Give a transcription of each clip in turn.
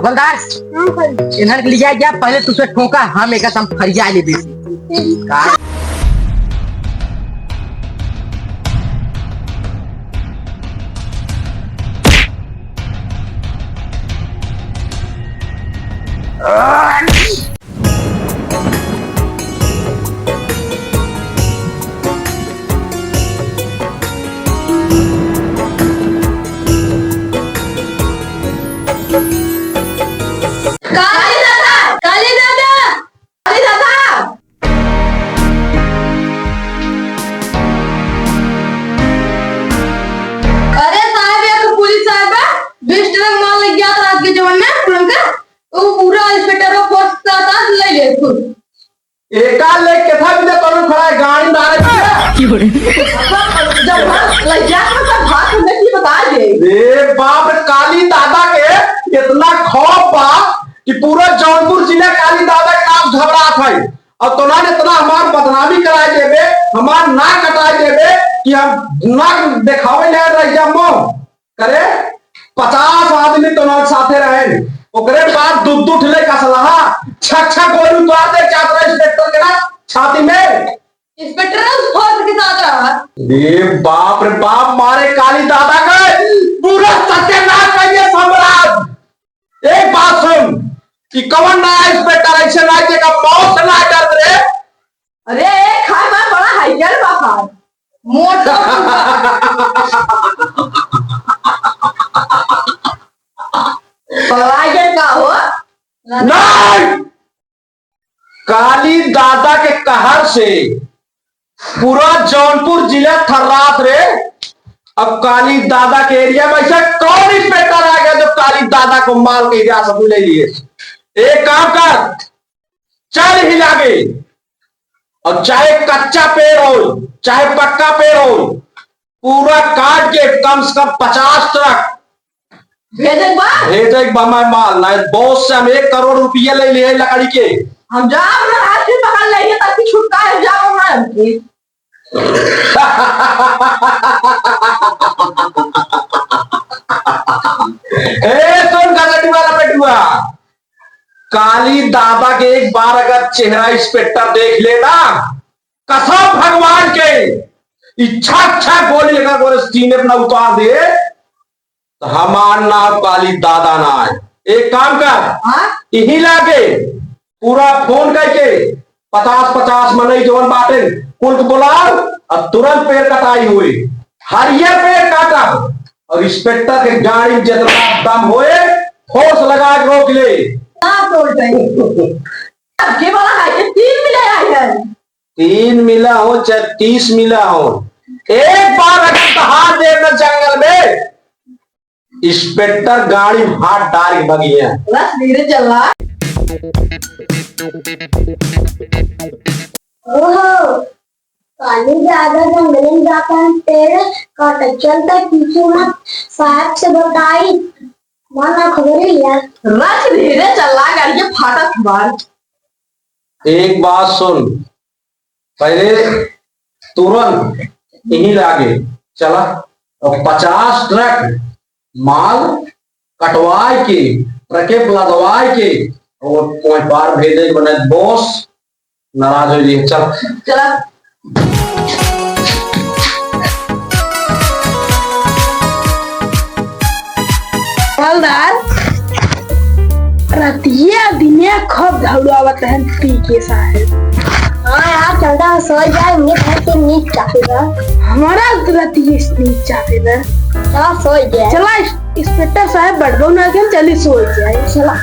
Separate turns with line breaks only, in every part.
हवलदार इधर लिया गया पहले तुझे ठोका हम एक हम फरिया ले बेसी
एका ले के था भी कौन खड़ा है गाड़ी मारे की हो जब लग जा तो भाग में की बता दे रे बाप काली दादा के इतना खौफ बा कि पूरा जौनपुर जिला काली दादा के नाम घबरात है और तोना ने इतना हमार बदनामी कराए देबे हमार नाक कटाए देबे कि हम नाक दिखावे ले रह जामो करे 50 आदमी तोना साथे रहे ओकरे बाद दूध ठले का सलाह छक छक गोली उतार दे चादरा इंस्पेक्टर के ना छाती में इंस्पेक्टर ने उस फोर्स के साथ रहा रे बाप मारे काली दादा का पूरा सत्यानाश कर दिया साम्राज्य एक बात सुन कि कौन ना इंस्पेक्टर ऐसे ना के का मौत से ना डर रे अरे खाए में बड़ा हाइजर बापा मोटा पलायन का हो नहीं काली दादा के कहर से पूरा जौनपुर जिला थर्रात रे अब काली दादा के एरिया में ऐसा कौन इंस्पेक्टर आ गया जो काली दादा को मार के जा सकू ले लिए एक काम कर चल हिला गए और चाहे कच्चा पेड़ हो चाहे पक्का पेड़ हो पूरा काट के कम से कम 50 ट्रक भेजे माल ना बॉस से हम 1 करोड़ रुपया ले लिए लकड़ी के हम जाम हाथी पकड़ लेंगे ताकि छुटका है जाओ ना सुन गलती वाला पेटुआ काली दादा के एक बार अगर चेहरा इंस्पेक्टर देख लेना कसम भगवान के इच्छा गोली लेकर गोरे सीने अपना उतार दे तो हमार नाम काली दादा ना है एक काम कर यही लाके पूरा फोन करके 50-50 मनई जोन बाटे कुल को बुलाओ और तुरंत पेड़ कटाई हुई हरियर पेड़ काटा और इंस्पेक्टर के गाड़ी में जितना दम होए फोर्स लगा के रोक ले तीन मिला हो चाहे 30 मिला हो एक बार अगर हाथ देना जंगल में इंस्पेक्टर गाड़ी हाथ डाल के भगी है बस धीरे चल रहा
ओहो काली दादा जंगल में जाता है पेड़ काट चलता पीछे मत साहब से बताई माना खबर ही यार
बस धीरे चल रहा गाड़ी के फाटा खबर एक बात सुन पहले तुरंत यही लागे चला और 50 ट्रक माल कटवाए के ट्रके लगवाए के और कोई बार भेजे बने बॉस नाराज हो लिए चल चला
हवलदार रतिया दिने खूब दौड़ावत है पी के साहब
हाँ यार चलता सो जाएंगे तो नीच चाहेगा
हमारा रतिया नीच चाहेगा
चला सो जाए
चला इंस्पेक्टर साहब बड़बो ना के चली सो जाए चला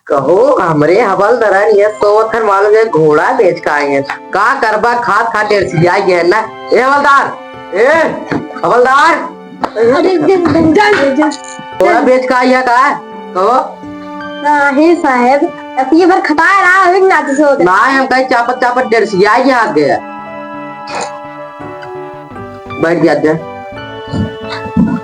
कहो हमरे हवलदार ये तो थर मालूम है घोड़ा बेच का आएंगे का करबा खाद खा डेर सी जाएगी है ना ए हवलदार
अरे
घोड़ा बेच का आया का कहो
हे साहब ये बार खटा रहा है ना तो सो
ना हम कहीं चापत चापत डेर सी जाएगी आ गया बैठ जा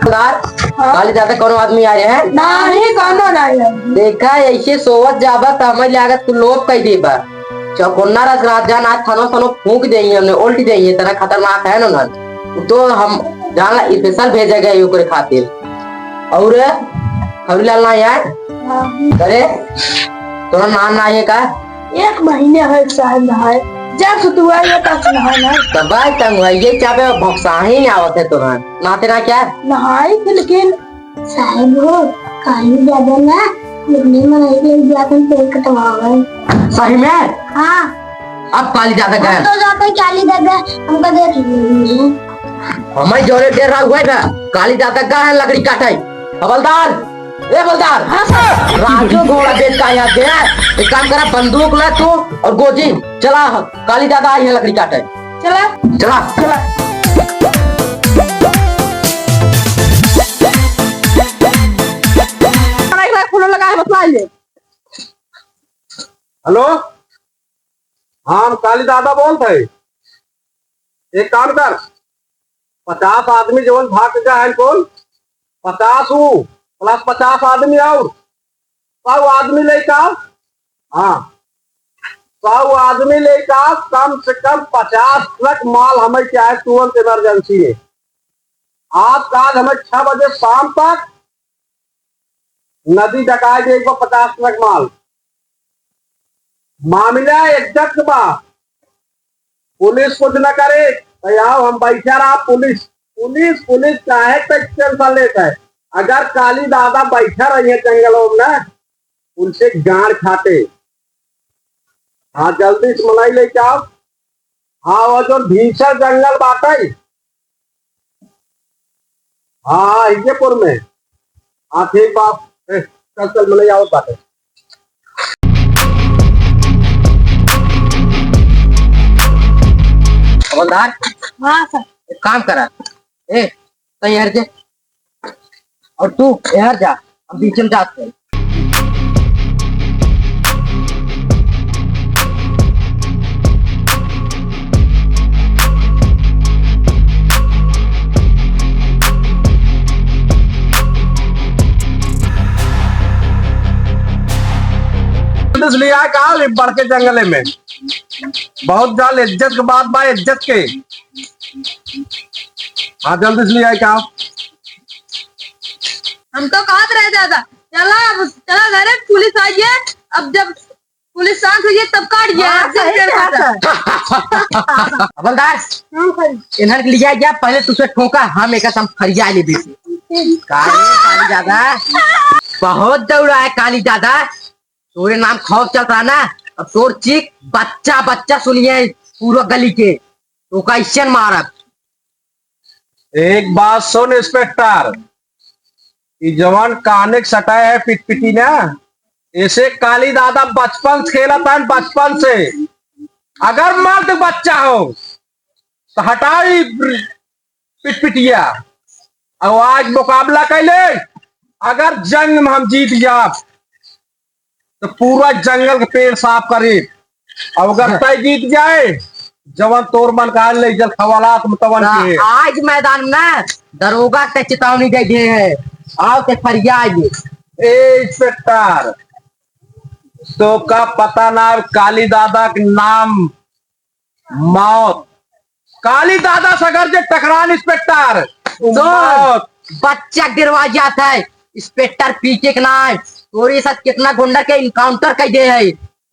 काली दादा कौन आदमी आ रहे हैं
नहीं कौनो नहीं
देखा ऐसे सोवत जाबा तो हमें लागत तू लोग कह देबा चौकोन्ना रस राजा ना थानो थानो फूंक देंगे हमने उल्टी देंगे तना खतरनाक है ना तो हम जाना स्पेशल भेजेगा यूक्रे खातिर और खबरीलाल ना यार करे तोरा नाम ना है का
1 महीने है साहब नहाए जब से तू आया तब से नहाए ना
दबाई तंग है ये क्या पे भक्सा ही नहीं आवत है तोरा नाते ना क्या
नहाए थे लेकिन
साहब हो काली दादा ना मुन्ने मनाई ले जाकर पेड़ कटवा गए।
सही में
हाँ
अब काली दादा
हम
गए
तो जाते काली दादा हमको देख लीजिए।
हमें जोरे देर रात हुआ था काली दादा का है लकड़ी काटाई हवलदार ए हवलदार राजू घोड़ा बेच का यहाँ गया एक काम करा बंदूक ला तू और गोजी चला काली दादा आई है लकड़ी काटे
चला
चला
चला फूलों लगा है बतला ले
हेलो हाँ हम काली दादा बोलते हैं। एक काम कर 50 आदमी जवन भाग का है कौन 50 प्लस 50 आदमी और 100 आदमी लेकर हाँ 100 आदमी लेकर कम से कम 50 ट्रक माल हमें क्या है तुरंत इमरजेंसी है। आज काज हमें 6 बजे शाम तक नदी डकाए देगा 50 ट्रक माल मामला एग्जैक्ट बा पुलिस कुछ न करे तो यहाँ हम बैठा रहा पुलिस पुलिस पुलिस चाहे तो टेंशन लेता है। अगर काली दादा बैठा रही है जंगलों में उनसे गाड़ खाते हाँ जल्दी से मलाई लेके आओ। हाँ वो जो भीषण जंगल बात है हाँ हिजेपुर में हाँ ठीक बात चल चल मलाई आओ बात है।
हवलदार
हाँ सर
एक काम करा ए तो यार जे और तू यार जा हम बीच में जाते हैं।
लिया कहा बढ़ के जंगले में बहुत जाल इज्जत के बात बा इज्जत के हाँ जल्दी से लिया कहा
हम तो कहा रहे दादा चला चला घर पुलिस आई है अब जब पुलिस शांत हुई है तब काट गया
हवलदार इन्हन के लिया गया पहले तुझे ठोका हम एक सम फरिया ले दी काली दादा बहुत दौड़ा है काली दादा तोरे नाम खौफ चल रहा ना अब तोर चीख बच्चा बच्चा सुनिए पूरा गली के तो कैसे मारब।
एक बात सुन इंस्पेक्टर ये जवान काने सटाए है पिटपिटी ना ऐसे काली दादा बचपन से खेला था बचपन से अगर मर्द बच्चा हो तो हटाई पिटपिटिया और आज मुकाबला कैले अगर जंग में हम जीत गया तो पूरा जंगल के पेड़ साफ करे और अगर तय जीत जाए जवान तोर मन का ले जल खवालात मुतवन के
आज मैदान में दरोगा से चेतावनी दे दिए है आओ ते फरिया
ए इंस्पेक्टर तो का पता ना काली दादा के नाम मौत काली दादा सगर जे टकरान इंस्पेक्टर मौत
बच्चा गिरवा जाता है इंस्पेक्टर पीके के नाम तोरे साथ कितना गुंडा के इनकाउंटर कर दे है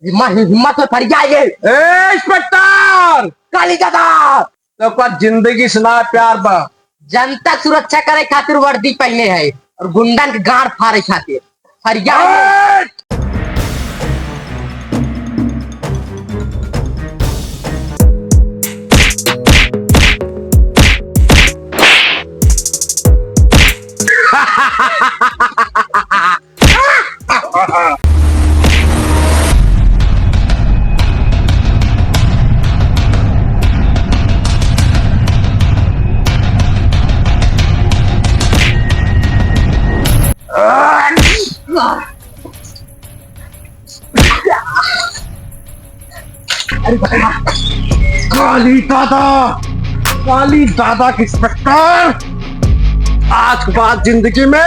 हिम्मत में फरिया ये
इंस्पेक्टर
काली दादा
तो का जिंदगी सुना प्यार बा
जनता सुरक्षा करे खातिर वर्दी पहने है और गुंडन के गाड़ फाड़े खातिर फरिया ये।
काली दादा की इंस्पेक्टर आज के बाद जिंदगी में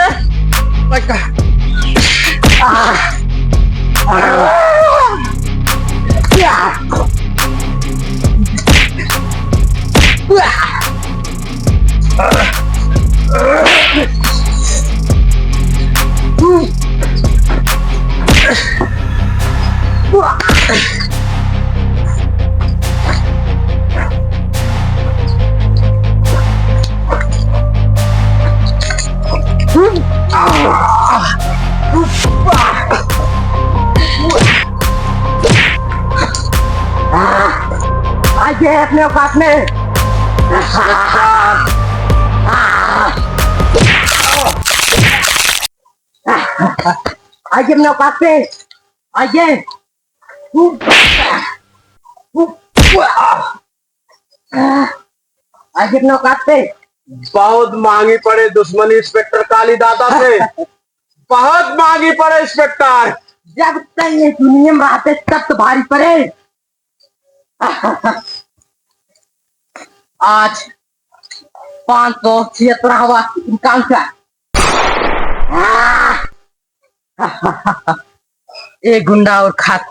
आइए अपने औकात में। आइए अपने औकात पे, आइए। आइए अपने औकात पे।
बहुत मांगी पड़े दुश्मनी इंस्पेक्टर काली दादा से, बहुत मांगी पड़े इंस्पेक्टर।
जब तक ये दुनिया में रहते तब तो भारी पड़े। आज 576वां इनकाउंटर। एक गुंडा और खात